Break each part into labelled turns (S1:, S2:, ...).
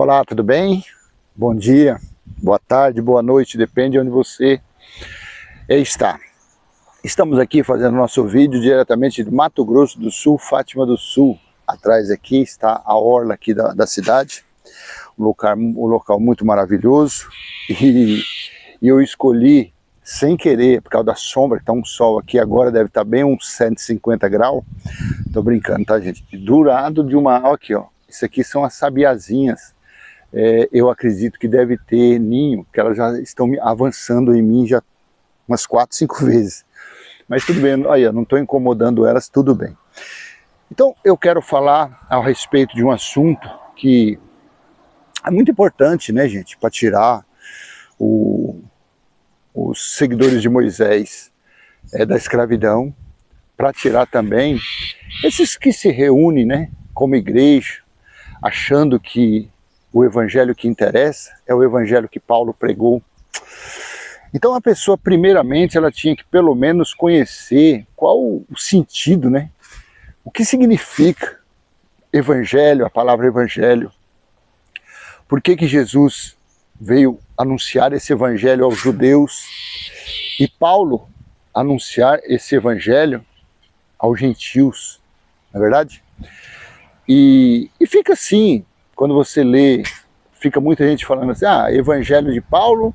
S1: Olá, tudo bem? Bom dia, boa tarde, boa noite, depende de onde você está. Estamos aqui fazendo nosso vídeo diretamente de Mato Grosso do Sul, Fátima do Sul. Atrás aqui está a orla aqui da cidade, um local muito maravilhoso. E eu escolhi, sem querer, por causa da sombra, que está um sol aqui, agora deve estar bem uns 150 graus. Tô brincando, tá, gente? Do lado de uma... Aqui, ó. Isso aqui são as sabiazinhas. Eu acredito que deve ter ninho, que elas já estão avançando em mim já umas 4, 5 vezes. Mas tudo bem, aí, eu não estou incomodando elas, tudo bem. Então eu quero falar a respeito de um assunto que é muito importante, né, gente, para tirar os seguidores de Moisés da escravidão, para tirar também esses que se reúnem, né, como igreja, achando que o evangelho que interessa é o evangelho que Paulo pregou. Então a pessoa, primeiramente, ela tinha que pelo menos conhecer qual o sentido, né? O que significa evangelho, a palavra evangelho. Por que Jesus veio anunciar esse evangelho aos judeus e Paulo anunciar esse evangelho aos gentios, não é verdade? E fica assim, quando você lê, fica muita gente falando assim, evangelho de Paulo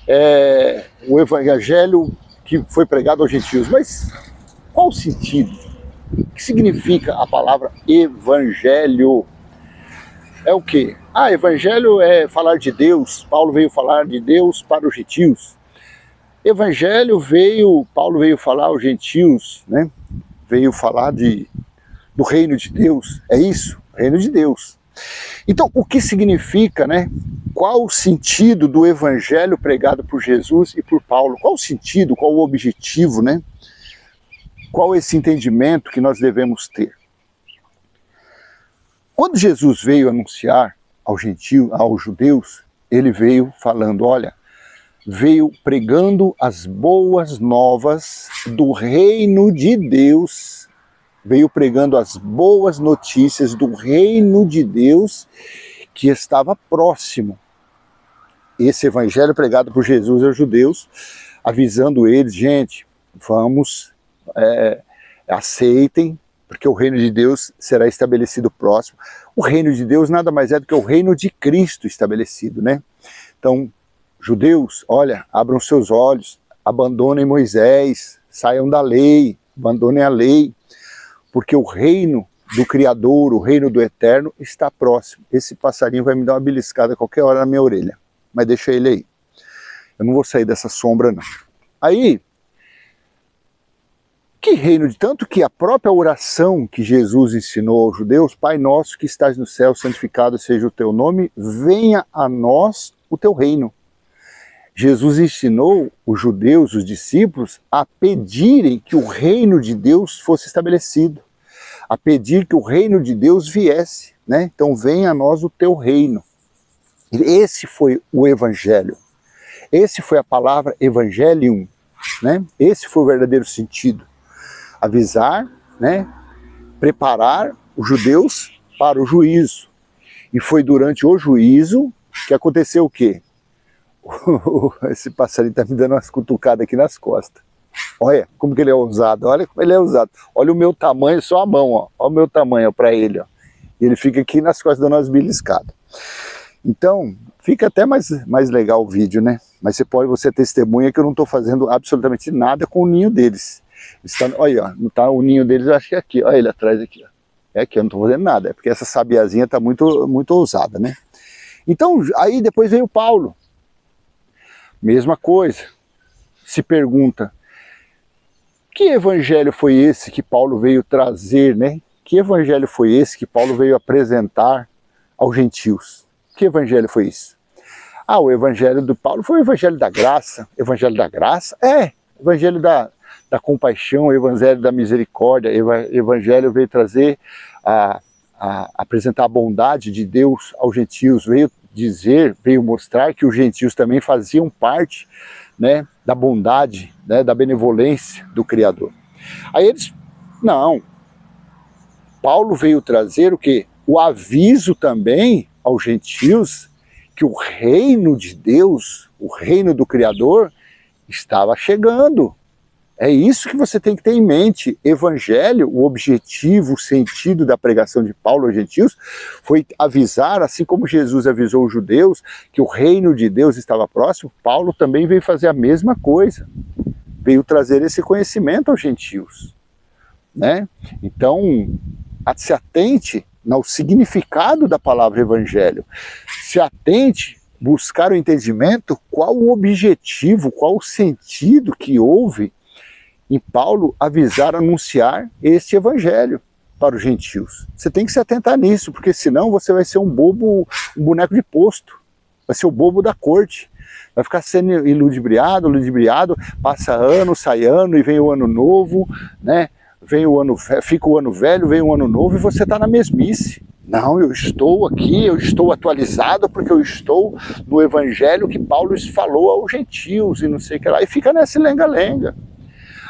S1: é o evangelho que foi pregado aos gentios. Mas qual o sentido? O que significa a palavra evangelho? É o quê? Evangelho é falar de Deus. Paulo veio falar de Deus para os gentios. Paulo veio falar aos gentios, né? Veio falar do reino de Deus. É isso, reino de Deus. Então, o que significa, né? Qual o sentido do evangelho pregado por Jesus e por Paulo? Qual o sentido, qual o objetivo, né? Qual esse entendimento que nós devemos ter? Quando Jesus veio anunciar aos judeus, ele veio falando, olha, veio pregando as boas novas do reino de Deus, veio pregando as boas notícias do reino de Deus que estava próximo. Esse evangelho pregado por Jesus aos judeus, avisando eles, gente, vamos, aceitem, porque o reino de Deus será estabelecido próximo. O reino de Deus nada mais é do que o reino de Cristo estabelecido, né? Então, judeus, olha, abram seus olhos, abandonem Moisés, saiam da lei, abandonem a lei, porque o reino do Criador, o reino do Eterno está próximo. Esse passarinho vai me dar uma beliscada a qualquer hora na minha orelha, mas deixa ele aí. Eu não vou sair dessa sombra, não. Aí, que reino de tanto que a própria oração que Jesus ensinou aos judeus, Pai nosso que estás no céu, santificado seja o teu nome, venha a nós o teu reino. Jesus ensinou os judeus, os discípulos, a pedirem que o reino de Deus fosse estabelecido, a pedir que o reino de Deus viesse, né? Então venha a nós o teu reino. Esse foi o evangelho, esse foi a palavra evangelium, né? Esse foi o verdadeiro sentido. Avisar, né, preparar os judeus para o juízo. E foi durante o juízo que aconteceu o quê? Esse passarinho está me dando umas cutucadas aqui nas costas. Olha como que ele é ousado, olha como ele é ousado. Olha o meu tamanho, só a mão, ó. Olha o meu tamanho para ele, ó. E ele fica aqui nas costas dando umas beliscadas. Então, fica até mais legal o vídeo, né? Mas você testemunha que eu não estou fazendo absolutamente nada com o ninho deles. Olha, ó, não tá o ninho deles, eu acho que é aqui, olha ele atrás aqui, ó. É aqui, eu não estou fazendo nada, é porque essa sabiazinha está muito ousada, né? Então, aí depois veio Paulo, mesma coisa, se pergunta, que evangelho foi esse que Paulo veio trazer, né? Que evangelho foi esse que Paulo veio apresentar aos gentios? Que evangelho foi isso? O evangelho do Paulo foi o evangelho da graça. Evangelho da graça? Evangelho da compaixão, o evangelho da misericórdia. Evangelho veio trazer, apresentar a bondade de Deus aos gentios, veio mostrar que os gentios também faziam parte, né, da bondade, né, da benevolência do Criador. Aí eles, não, Paulo veio trazer o quê? O aviso também aos gentios que o reino de Deus, o reino do Criador, estava chegando. É isso que você tem que ter em mente. Evangelho, o objetivo, o sentido da pregação de Paulo aos gentios foi avisar, assim como Jesus avisou os judeus que o reino de Deus estava próximo, Paulo também veio fazer a mesma coisa. Veio trazer esse conhecimento aos gentios, né? Então, se atente ao significado da palavra evangelho. Se atente, buscar o entendimento, qual o objetivo, qual o sentido que houve em Paulo avisar, anunciar este evangelho para os gentios. Você tem que se atentar nisso, porque senão você vai ser um bobo, um boneco de posto. Vai ser o bobo da corte. Vai ficar sendo ludibriado, passa ano, sai ano e vem o ano novo, né? Fica o ano velho, vem o ano novo e você está na mesmice. Não, eu estou aqui, eu estou atualizado porque eu estou no evangelho que Paulo falou aos gentios e não sei o que lá. E fica nessa lenga-lenga.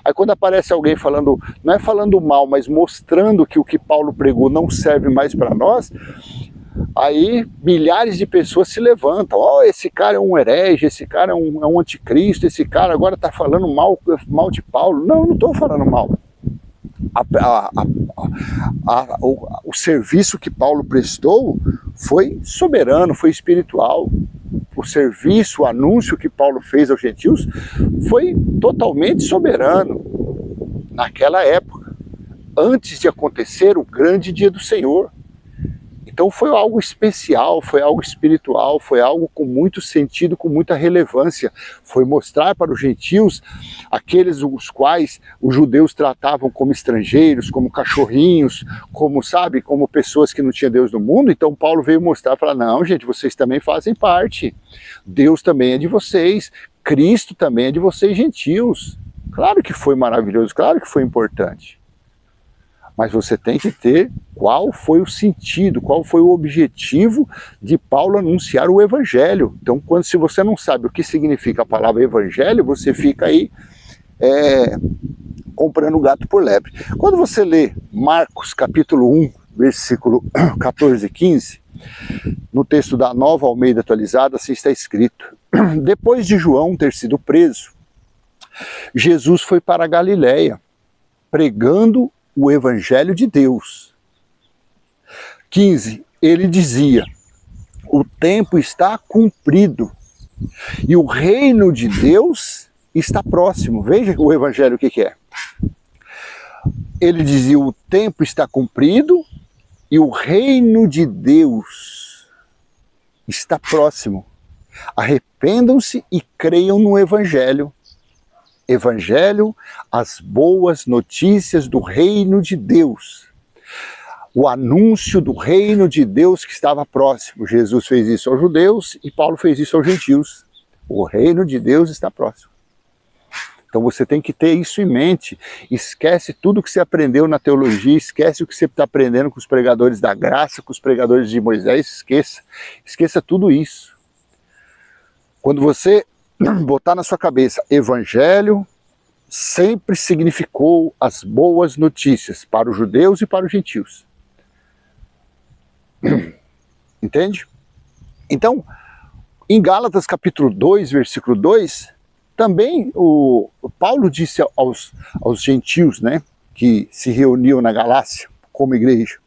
S1: Aí quando aparece alguém falando, não é falando mal, mas mostrando que o que Paulo pregou não serve mais para nós, aí milhares de pessoas se levantam. Oh, esse cara é um herege, esse cara é um anticristo, esse cara agora está falando mal de Paulo. Não, eu não estou falando mal. O serviço que Paulo prestou foi soberano, foi espiritual. O serviço, o anúncio que Paulo fez aos gentios foi totalmente soberano naquela época, antes de acontecer o grande dia do Senhor. Então foi algo especial, foi algo espiritual, foi algo com muito sentido, com muita relevância. Foi mostrar para os gentios, aqueles os quais os judeus tratavam como estrangeiros, como cachorrinhos, como, sabe, como pessoas que não tinham Deus no mundo. Então Paulo veio mostrar, falar, não, gente, vocês também fazem parte. Deus também é de vocês, Cristo também é de vocês, gentios. Claro que foi maravilhoso, claro que foi importante. Mas você tem que ter qual foi o sentido, qual foi o objetivo de Paulo anunciar o evangelho. Então, se você não sabe o que significa a palavra evangelho, você fica aí comprando gato por lebre. Quando você lê Marcos capítulo 1, versículo 14 e 15, no texto da Nova Almeida Atualizada, assim está escrito: depois de João ter sido preso, Jesus foi para a Galileia, pregando o evangelho de Deus. 15, ele dizia: o tempo está cumprido e o reino de Deus está próximo. Veja o evangelho o que é. Ele dizia: o tempo está cumprido e o reino de Deus está próximo. Arrependam-se e creiam no evangelho. Evangelho, as boas notícias do reino de Deus. O anúncio do reino de Deus que estava próximo. Jesus fez isso aos judeus e Paulo fez isso aos gentios. O reino de Deus está próximo. Então você tem que ter isso em mente. Esquece tudo que você aprendeu na teologia, esquece o que você está aprendendo com os pregadores da graça, com os pregadores de Moisés, esqueça. Esqueça tudo isso. Quando você botar na sua cabeça, evangelho sempre significou as boas notícias para os judeus e para os gentios. Entende? Então, em Gálatas capítulo 2, versículo 2, também o Paulo disse aos gentios, né, que se reuniam na Galácia como igreja: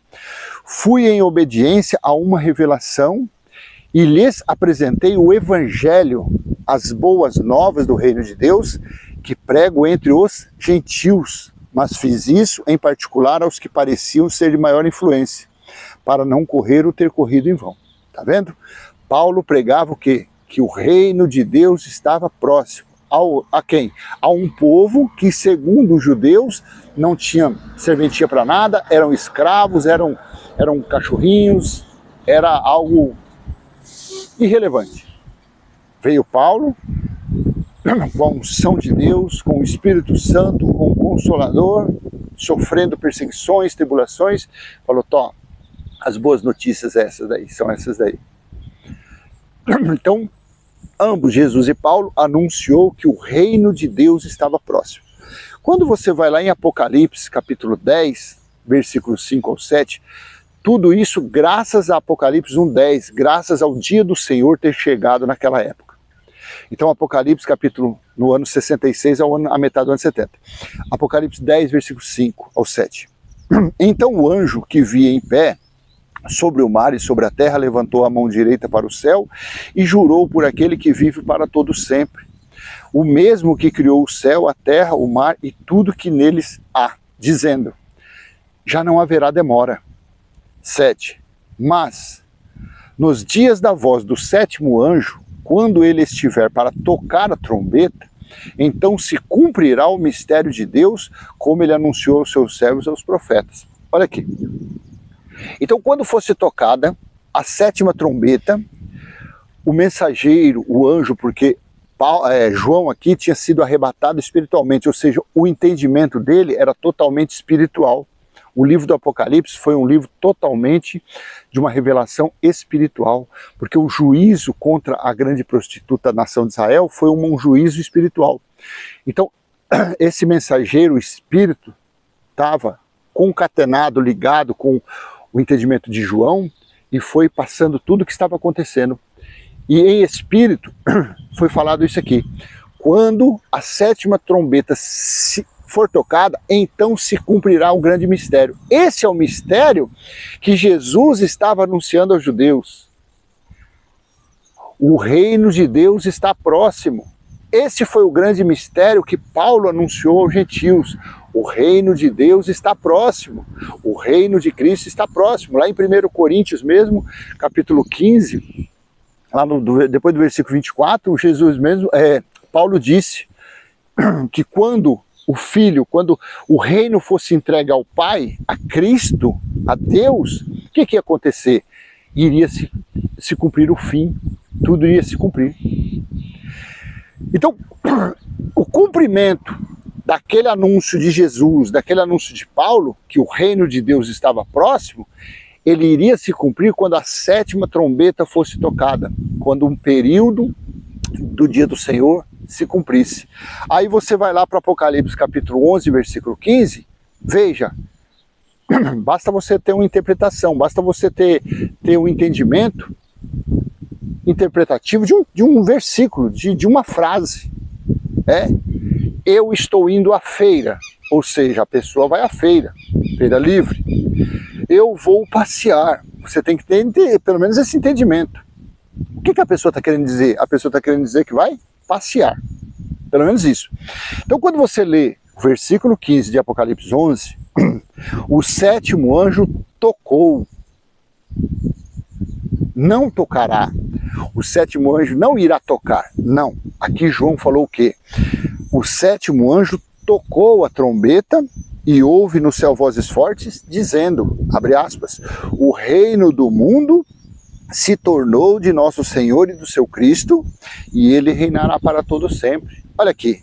S1: fui em obediência a uma revelação e lhes apresentei o evangelho, as boas novas do reino de Deus, que prego entre os gentios, mas fiz isso em particular aos que pareciam ser de maior influência, para não correr ou ter corrido em vão. Tá vendo? Paulo pregava o quê? Que o reino de Deus estava próximo. A quem? A um povo que, segundo os judeus, não tinha serventia para nada, eram escravos, eram cachorrinhos, era algo irrelevante. Veio Paulo, com a unção de Deus, com o Espírito Santo, com o Consolador, sofrendo perseguições, tribulações, falou: Tó, as boas notícias são essas daí. Então, ambos, Jesus e Paulo, anunciou que o reino de Deus estava próximo. Quando você vai lá em Apocalipse, capítulo 10, versículos 5 ao 7, Tudo isso graças a Apocalipse 1:10, graças ao dia do Senhor ter chegado naquela época. Então Apocalipse capítulo no ano 66 a metade do ano 70. Apocalipse 10, versículo 5 ao 7. Então o anjo que via em pé sobre o mar e sobre a terra levantou a mão direita para o céu e jurou por aquele que vive para todo sempre, o mesmo que criou o céu, a terra, o mar e tudo que neles há, dizendo: já não haverá demora. 7. Mas nos dias da voz do sétimo anjo, quando ele estiver para tocar a trombeta, então se cumprirá o mistério de Deus, como ele anunciou aos seus servos, aos profetas. Olha aqui. Então, quando fosse tocada a sétima trombeta, o mensageiro, o anjo, porque João aqui tinha sido arrebatado espiritualmente, ou seja, o entendimento dele era totalmente espiritual. O livro do Apocalipse foi um livro totalmente de uma revelação espiritual, porque o juízo contra a grande prostituta da nação de Israel foi um juízo espiritual. Então, esse mensageiro, o espírito, estava concatenado, ligado com o entendimento de João e foi passando tudo o que estava acontecendo. E em espírito foi falado isso aqui: quando a sétima trombeta for tocada, então se cumprirá o grande mistério. Esse é o mistério que Jesus estava anunciando aos judeus. O reino de Deus está próximo. Esse foi o grande mistério que Paulo anunciou aos gentios. O reino de Deus está próximo. O reino de Cristo está próximo. Lá em 1 Coríntios mesmo, capítulo 15, lá depois do versículo 24, Jesus mesmo, Paulo disse que quando o reino fosse entregue ao Pai, a Cristo, a Deus, o que ia acontecer? Iria se cumprir o fim, tudo iria se cumprir. Então, o cumprimento daquele anúncio de Jesus, daquele anúncio de Paulo, que o reino de Deus estava próximo, ele iria se cumprir quando a sétima trombeta fosse tocada, quando um período do dia do Senhor se cumprisse. Aí você vai lá para Apocalipse capítulo 11, versículo 15, veja, basta você ter uma interpretação, basta você ter um entendimento interpretativo de um versículo, de uma frase. Eu estou indo à feira, ou seja, a pessoa vai à feira livre. Eu vou passear. Você tem que ter pelo menos esse entendimento. O que a pessoa está querendo dizer? A pessoa está querendo dizer que vai passear. Pelo menos isso. Então, quando você lê o versículo 15 de Apocalipse 11, o sétimo anjo tocou. Não tocará. O sétimo anjo não irá tocar. Não. Aqui João falou o quê? O sétimo anjo tocou a trombeta e houve no céu vozes fortes dizendo, abre aspas, o reino do mundo se tornou de nosso Senhor e do seu Cristo, e ele reinará para todo sempre. Olha aqui,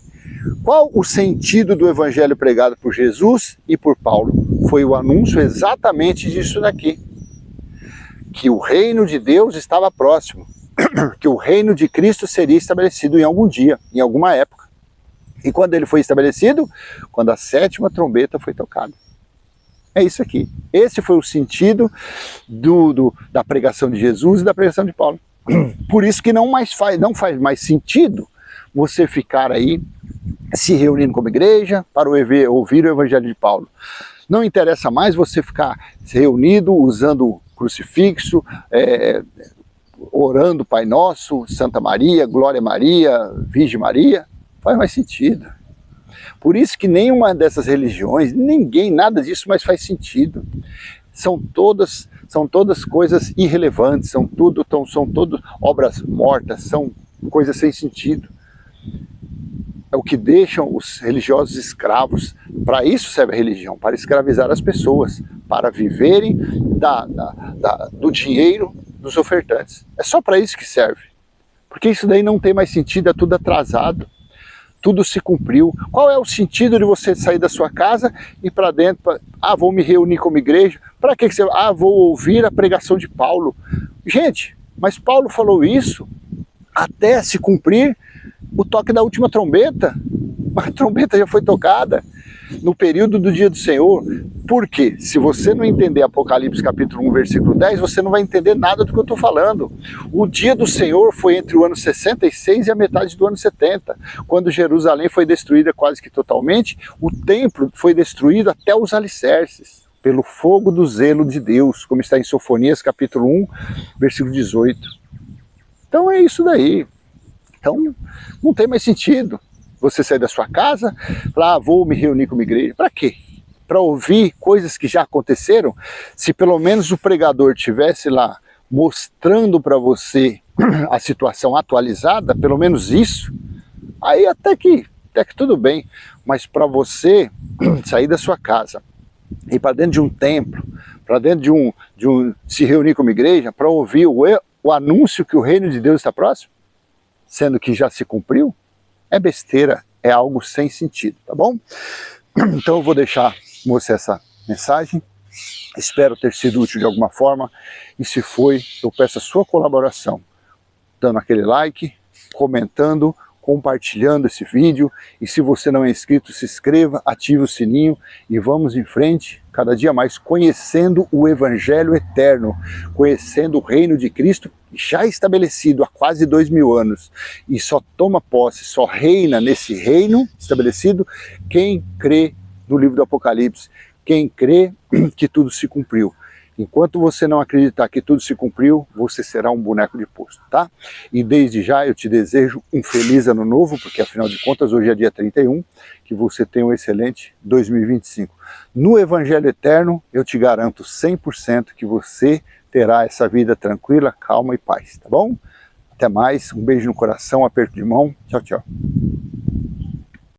S1: qual o sentido do evangelho pregado por Jesus e por Paulo? Foi o anúncio exatamente disso daqui, que o reino de Deus estava próximo, que o reino de Cristo seria estabelecido em algum dia, em alguma época. E quando ele foi estabelecido? Quando a sétima trombeta foi tocada. É isso aqui. Esse foi o sentido da pregação de Jesus e da pregação de Paulo. Por isso que não faz mais sentido você ficar aí se reunindo como igreja para ouvir o evangelho de Paulo. Não interessa mais você ficar se reunido usando crucifixo, orando Pai Nosso, Santa Maria, Glória Maria, Virgem Maria. Faz mais sentido. Por isso que nenhuma dessas religiões, nada disso mais faz sentido. São todas coisas irrelevantes, são todas obras mortas, são coisas sem sentido. É o que deixam os religiosos escravos. Para isso serve a religião, para escravizar as pessoas, para viverem do dinheiro dos ofertantes. É só para isso que serve. Porque isso daí não tem mais sentido, é tudo atrasado. Tudo se cumpriu. Qual é o sentido de você sair da sua casa e ir para dentro? Vou me reunir como igreja. Para que você... vou ouvir a pregação de Paulo. Gente, mas Paulo falou isso até se cumprir o toque da última trombeta. A trombeta já foi tocada. no período do dia do Senhor, porque se você não entender Apocalipse capítulo 1, versículo 10, você não vai entender nada do que eu estou falando. O dia do Senhor foi entre o ano 66 e a metade do ano 70, quando Jerusalém foi destruída quase que totalmente, o templo foi destruído até os alicerces, pelo fogo do zelo de Deus, como está em Sofonias capítulo 1, versículo 18. Então é isso daí. Então não tem mais sentido você sair da sua casa, falar, vou me reunir com uma igreja. Para quê? Para ouvir coisas que já aconteceram? Se pelo menos o pregador tivesse lá mostrando para você a situação atualizada, pelo menos isso, aí até que tudo bem. Mas para você sair da sua casa, ir para dentro de um templo, para dentro de um se reunir com uma igreja, para ouvir o anúncio que o reino de Deus está próximo, sendo que já se cumpriu, é besteira, é algo sem sentido, tá bom? Então eu vou deixar você essa mensagem, espero ter sido útil de alguma forma, e se foi, eu peço a sua colaboração, dando aquele like, comentando, compartilhando esse vídeo, e se você não é inscrito, se inscreva, ative o sininho e vamos em frente, cada dia mais conhecendo o Evangelho eterno, conhecendo o reino de Cristo já estabelecido há quase 2000 anos, e só toma posse, só reina nesse reino estabelecido quem crê no livro do Apocalipse, quem crê que tudo se cumpriu. Enquanto você não acreditar que tudo se cumpriu, você será um boneco de posto, tá? E desde já eu te desejo um feliz ano novo, porque afinal de contas hoje é dia 31, que você tenha um excelente 2025. No Evangelho Eterno, eu te garanto 100% que você terá essa vida tranquila, calma e paz, tá bom? Até mais, um beijo no coração, aperto de mão, tchau, tchau.